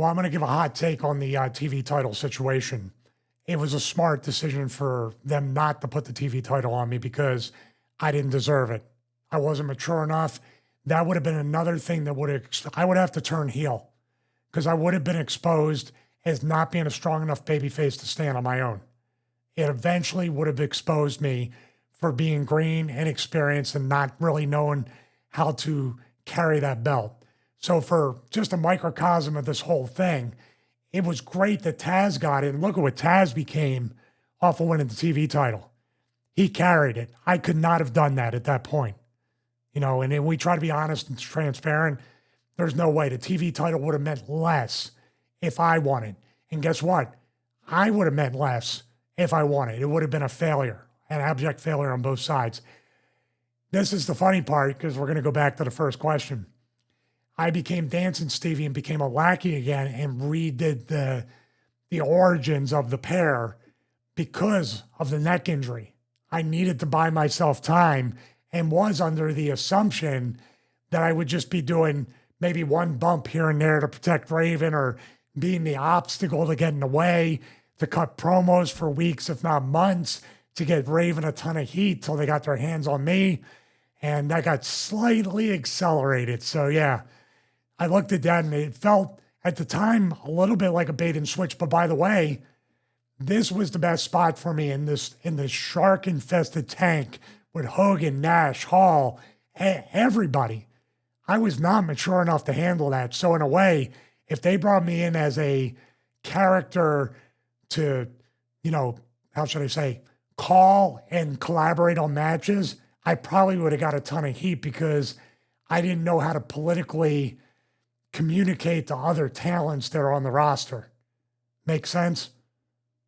Well, I'm going to give a hot take on the TV title situation. It was a smart decision for them not to put the TV title on me because I didn't deserve it. I wasn't mature enough. That would have been another thing that I would have to turn heel because I would have been exposed as not being a strong enough babyface to stand on my own. It eventually would have exposed me for being green, inexperienced, and not really knowing how to carry that belt. So for just a microcosm of this whole thing, it was great that Taz got it. And look at what Taz became off of winning the TV title. He carried it. I could not have done that at that point. You know, and then we try to be honest and transparent. There's no way the TV title would have meant less if I won it. And guess what? I would have meant less if I won it. It would have been a failure, an abject failure on both sides. This is the funny part because we're going to go back to the first question. I became Dancing Stevie and became a lackey again and redid the origins of the pair because of the neck injury. I needed to buy myself time and was under the assumption that I would just be doing maybe one bump here and there to protect Raven or being the obstacle to get in the way, to cut promos for weeks, if not months, to get Raven a ton of heat till they got their hands on me. And that got slightly accelerated. So yeah, I looked at that and it felt at the time a little bit like a bait and switch. But by the way, this was the best spot for me in this shark infested tank with Hogan, Nash, Hall, everybody. I was not mature enough to handle that. So in a way, if they brought me in as a character to, you know, how should I say, call and collaborate on matches, I probably would have got a ton of heat because I didn't know how to politically communicate to other talents that are on the roster. Make sense?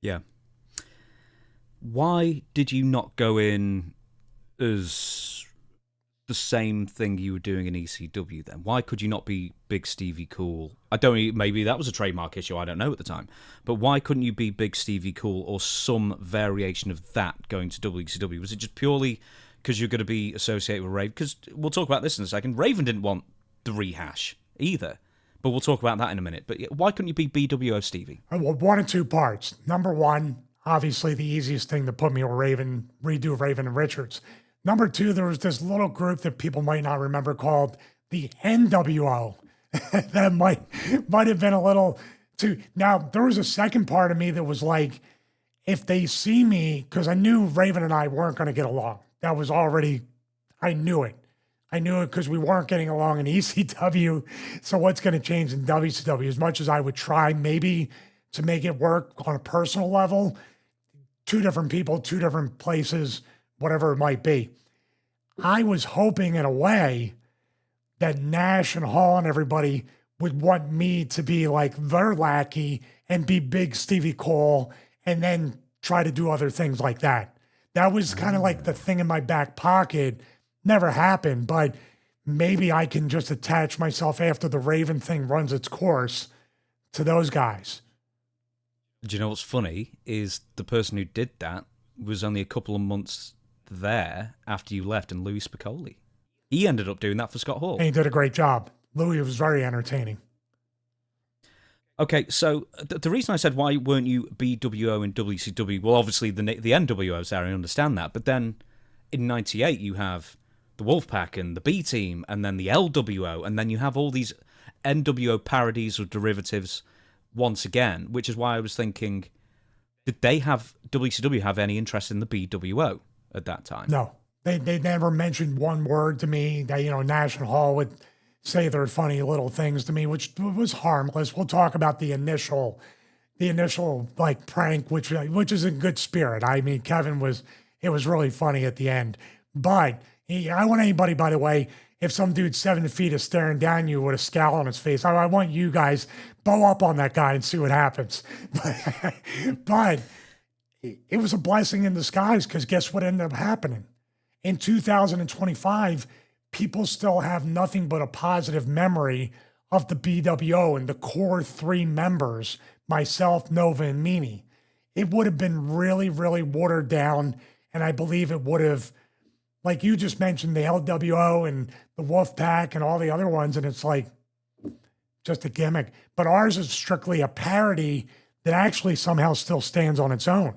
Yeah. Why did you not go in as the same thing you were doing in ECW then? Why could you not be Big Stevie Cool? Maybe that was a trademark issue, I don't know at the time. But why couldn't you be Big Stevie Cool or some variation of that going to WCW? Was it just purely because you're going to be associated with Raven? Because we'll talk about this in a second. Raven didn't want the rehash either. But we'll talk about that in a minute. But why couldn't you be bWo Stevie? Well, one of two parts. Number one, obviously the easiest thing to put me with redo Raven and Richards. Number two, there was this little group that people might not remember called the NWO. That might have been a little too. Now, there was a second part of me that was like, if they see me, because I knew Raven and I weren't going to get along. That was already, I knew it. I knew it because we weren't getting along in ECW. So what's going to change in WCW? As much as I would try maybe to make it work on a personal level, two different people, two different places, whatever it might be. I was hoping in a way that Nash and Hall and everybody would want me to be like their lackey and be Big Stevie Cole and then try to do other things like that. That was kind of like the thing in my back pocket. Never happened, but maybe I can just attach myself after the Raven thing runs its course to those guys. Do you know what's funny is the person who did that was only a couple of months there after you left, and Louis Spicolli. He ended up doing that for Scott Hall. And he did a great job. Louis was very entertaining. Okay, so the reason I said why weren't you bWo in WCW, well, obviously the NWO is there, I understand that, but then in 98 you have the Wolfpack and the B Team, and then the LWO, and then you have all these NWO parodies or derivatives once again, which is why I was thinking, did WCW have any interest in the bWo at that time? No, they never mentioned one word to me. That, Nash and Hall would say their funny little things to me, which was harmless. We'll talk about the initial like prank, which is in good spirit. I mean, it was really funny at the end, but I want anybody, by the way, if some dude 7 feet is staring down you with a scowl on his face, I want you guys bow up on that guy and see what happens. But it was a blessing in disguise because guess what ended up happening? In 2025, people still have nothing but a positive memory of the bWo and the core 3 members, myself, Nova, and Meanie. It would have been really, really watered down, and I believe it would have, like you just mentioned, the LWO and the Wolfpack and all the other ones, and it's like, just a gimmick. But ours is strictly a parody that actually somehow still stands on its own.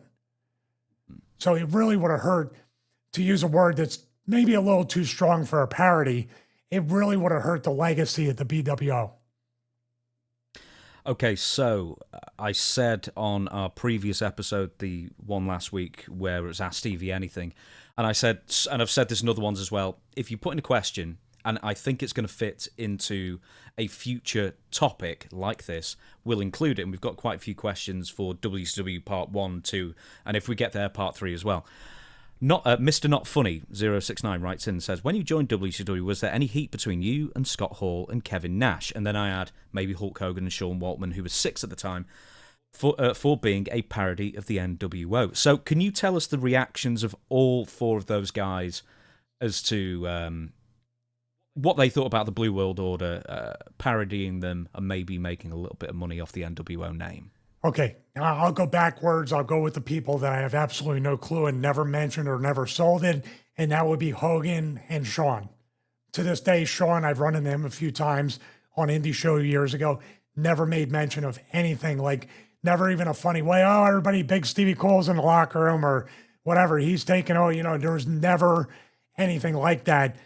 So it really would have hurt, to use a word that's maybe a little too strong for a parody, it really would have hurt the legacy of the bWo. Okay, so I said on our previous episode, the one last week where it was Ask Stevie Anything, and I said, and I've said this in other ones as well, if you put in a question, and I think it's going to fit into a future topic like this, we'll include it, and we've got quite a few questions for WCW Part 1, 2, and if we get there, Part 3 as well. Mr. Not Funny 069 writes in and says, when you joined WCW, was there any heat between you and Scott Hall and Kevin Nash? And then I add maybe Hulk Hogan and Sean Waltman, who was 6 at the time, for being a parody of the NWO. So can you tell us the reactions of all 4 of those guys as to what they thought about the Blue World Order parodying them and maybe making a little bit of money off the NWO name? Okay, I'll go backwards. I'll go with the people that I have absolutely no clue and never mentioned or never sold it, and that would be Hogan and Sean. To this day, Sean, I've run into him a few times on Indie Show years ago, never made mention of anything, like never even a funny way, oh, everybody, Big Stevie Cole's in the locker room or whatever, he's taking, there was never anything like that.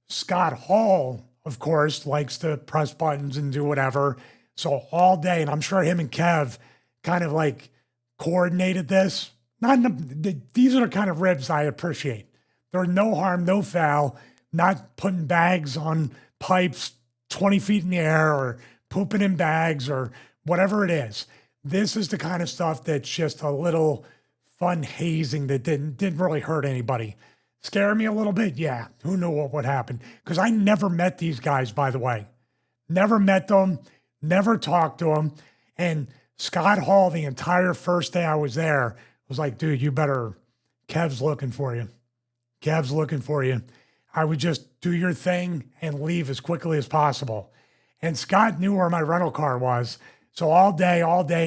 Scott Hall, of course, likes to press buttons and do whatever, so all day, and I'm sure him and Kev kind of like coordinated this. These are the kind of ribs I appreciate. There's no harm, no foul, not putting bags on pipes 20 feet in the air or pooping in bags or whatever it is. This is the kind of stuff that's just a little fun hazing that didn't really hurt anybody. Scare me a little bit? Yeah, who knew what would happen? Because I never met these guys, by the way. Never met them, never talked to them, and Scott Hall, the entire first day I was there, was like, dude, Kev's looking for you. Kev's looking for you. I would just do your thing and leave as quickly as possible. And Scott knew where my rental car was. So all day.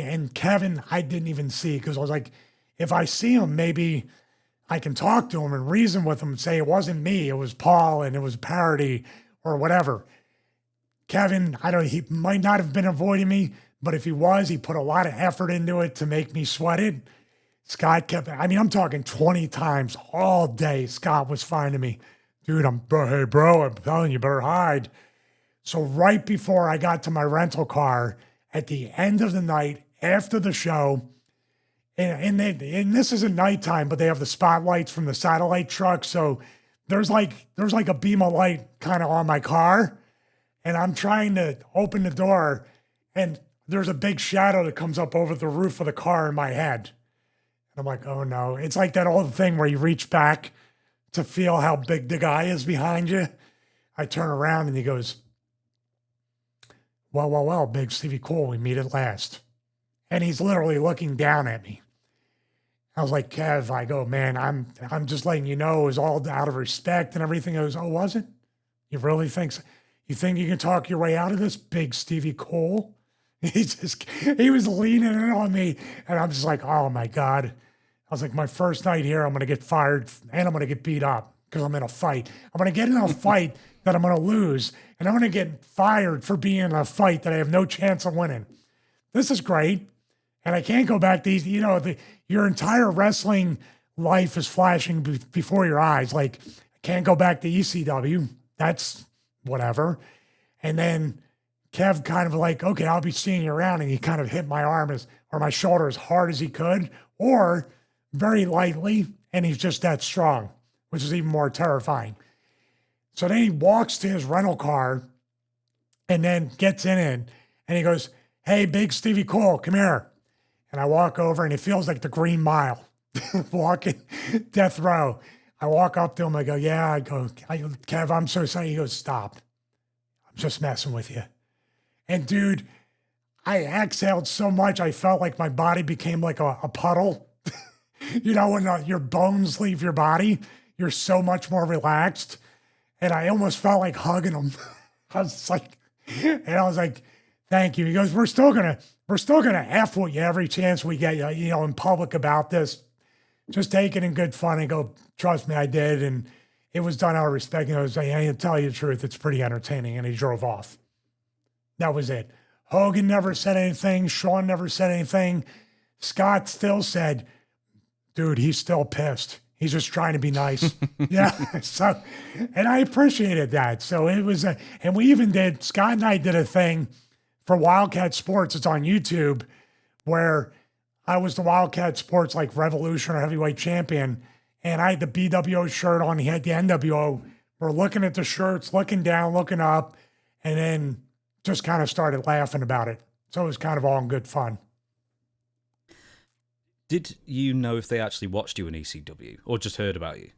And Kevin, I didn't even see because I was like, if I see him, maybe I can talk to him and reason with him and say it wasn't me, it was Paul and it was a parody or whatever. Kevin, he might not have been avoiding me, but if he was, he put a lot of effort into it to make me sweat it. Scott I'm talking 20 times all day. Scott was finding me. Dude, hey bro, I'm telling you, better hide. So right before I got to my rental car, at the end of the night, after the show, and this is at nighttime, but they have the spotlights from the satellite truck. So there's like a beam of light kind of on my car. And I'm trying to open the door and there's a big shadow that comes up over the roof of the car in my head. And I'm like, oh no. It's like that old thing where you reach back to feel how big the guy is behind you. I turn around and he goes, well, Big Stevie Cole, we meet at last. And he's literally looking down at me. I was like, Kev, I go, man, I'm just letting you know it was all out of respect and everything. He goes, oh, was it? You really think so? You think you can talk your way out of this, Big Stevie Cole? He was leaning in on me, and I'm just like, oh my God. I was like, my first night here, I'm going to get fired and I'm going to get beat up because I'm in a fight. I'm going to get in a fight that I'm going to lose, and I'm going to get fired for being in a fight that I have no chance of winning. This is great. And I can't go back to these, your entire wrestling life is flashing before your eyes. Like, I can't go back to ECW. That's whatever. And then Kev kind of like, okay, I'll be seeing you around. And he kind of hit my arm or my shoulder as hard as he could, or very lightly. And he's just that strong, which is even more terrifying. So then he walks to his rental car and then gets in it. And he goes, hey, Big Stevie Cole, come here. And I walk over and it feels like the Green Mile, walking death row. I walk up to him. I go, yeah. I go, Kev, I'm so sorry. He goes, stop. I'm just messing with you. And dude, I exhaled so much. I felt like my body became like a puddle. When your bones leave your body, you're so much more relaxed. And I almost felt like hugging him. I was like, thank you. He goes, we're still gonna F with you every chance we get you, in public about this. Just take it in good fun. And go, trust me, I did. And it was done out of respect. And I was like, I tell you the truth, it's pretty entertaining. And he drove off. That was it. Hogan never said anything. Shawn never said anything. Scott still said, dude, he's still pissed. He's just trying to be nice. Yeah. So, and I appreciated that. So it was, and we even did, Scott and I did a thing for Wildcat Sports. It's on YouTube where I was the Wildcat Sports like Revolution or heavyweight champion. And I had the bWo shirt on. He had the NWO. We're looking at the shirts, looking down, looking up, and then just kind of started laughing about it. So it was kind of all in good fun. Did you know if they actually watched you in ECW or just heard about you?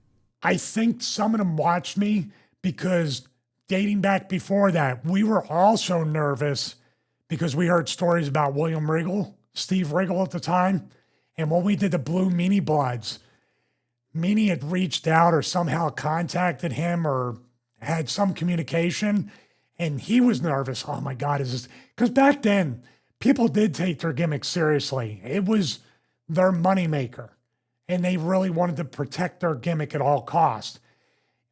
I think some of them watched me because dating back before that, we were also nervous because we heard stories about William Regal, Steve Regal at the time. And when we did the Blue Meanie Bloods, Meanie had reached out or somehow contacted him or had some communication. And he was nervous. Oh my God, is this? Because back then, people did take their gimmicks seriously. It was their moneymaker. And they really wanted to protect their gimmick at all costs.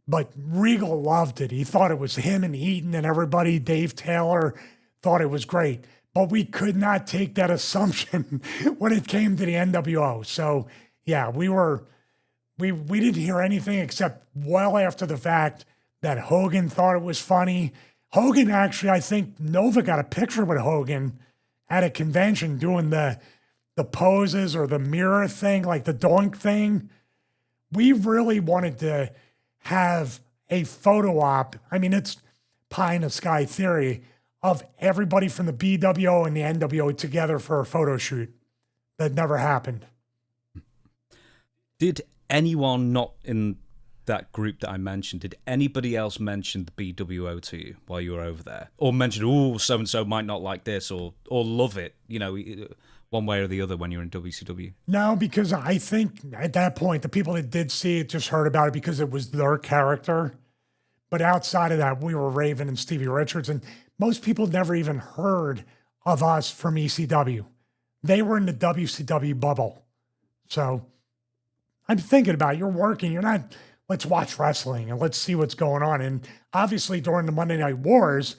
But Regal loved it. He thought it was him and Eaton and everybody, Dave Taylor, thought it was great. But we could not take that assumption when it came to the NWO. So yeah, we didn't hear anything except well after the fact that Hogan thought it was funny. Hogan actually, I think Nova got a picture with Hogan at a convention doing the poses or the mirror thing, like the doink thing. We really wanted to have a photo op. I mean, it's pie in the sky theory of everybody from the bWo and the NWO together for a photo shoot. That never happened. Did anyone not in that group that I mentioned, did anybody else mention the bWo to you while you were over there? Or mention, oh, so-and-so might not like this or love it, you know, one way or the other when you're in WCW? No, because I think at that point, the people that did see it just heard about it because it was their character. But outside of that, we were Raven and Stevie Richards, and most people never even heard of us from ECW. They were in the WCW bubble. So I'm thinking about it. You're working. You're not, let's watch wrestling and let's see what's going on. And obviously during the Monday Night Wars,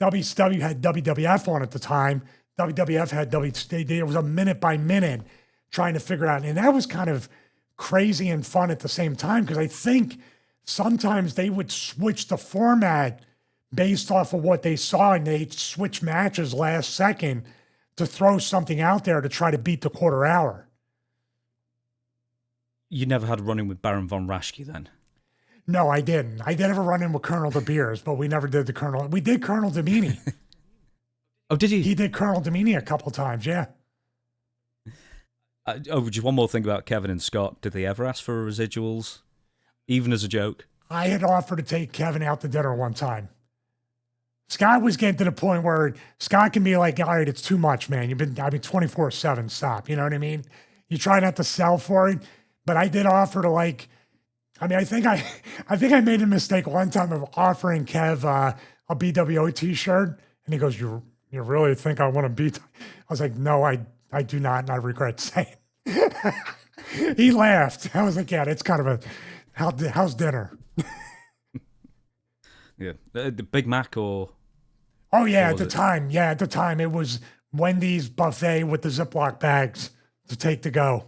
WCW had WWF on at the time. WWF had it was a minute by minute trying to figure out. And that was kind of crazy and fun at the same time because I think sometimes they would switch the format based off of what they saw and they'd switch matches last second to throw something out there to try to beat the quarter hour. You never had a run-in with Baron von Raschke then? No, I didn't. I did have a run-in with Colonel De Beers, but we never did the Colonel. We did Colonel Domini. Oh, did you? He did Colonel Domini a couple times, yeah. Just one more thing about Kevin and Scott. Did they ever ask for residuals, even as a joke? I had offered to take Kevin out to dinner one time. Scott was getting to the point where Scott can be like, all right, it's too much, man. I've been 24/7, stop. You know what I mean? You try not to sell for it, but I did offer to I think I made a mistake one time of offering Kev a bWo t-shirt. And he goes, you really think I want to beat? I was like, no, I do not. And I regret saying. He laughed. I was like, yeah, it's kind of how's dinner? Yeah. The Big Mac or? Oh yeah, at the time. Yeah, at the time it was Wendy's buffet with the Ziploc bags to take to go.